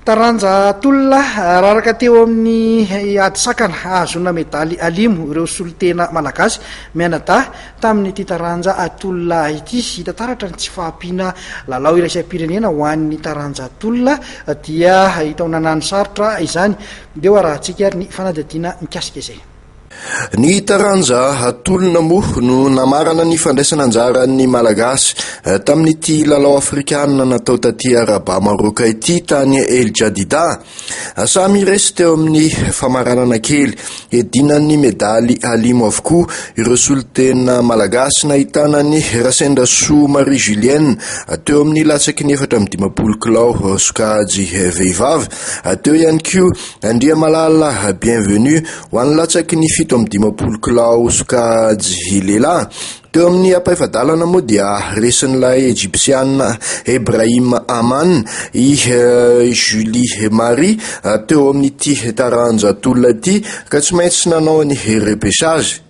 taranja tolona raraka teo amin'ny ady sakana azona medaly alimo ireo solotena malagasy mianada tamin'nyity taranja atolona ity. Hita taratra ny tsy fahampiana lalao iraisam-pirenena ho an'ny taranja tolona dia hitaonanany sarotra izany. Deo arahantsika ary ny fanadadiana mikasika izay. Ny taranja atolona moa no namarana ny fandraisana anjaran'ny malagasy tamin'ity lalao afrikanina natao taty Rabat Maroc ity tany El Jadida. Samy resy teo amin'ny famaranana kely, edinan'ny medaly alimo avokoa ireo solotena malagasy nahitana ny Rasendrasoa Marie Julienne teo amin'ny latsaky ny 4-20 kilao sokajy vehivavy. Teo ihany koa Andriamalala Bienvenue ho an'ny latsaky ny 7-20 kilao sokajy lehilahy. Teo amin'ny ampaifadalana moa dia resin'ilay Egyptiana Ebrahim Aman i Julie Marie teo amin'ity taranja tolona ity ka tsy maintsy nanao ny repêchage.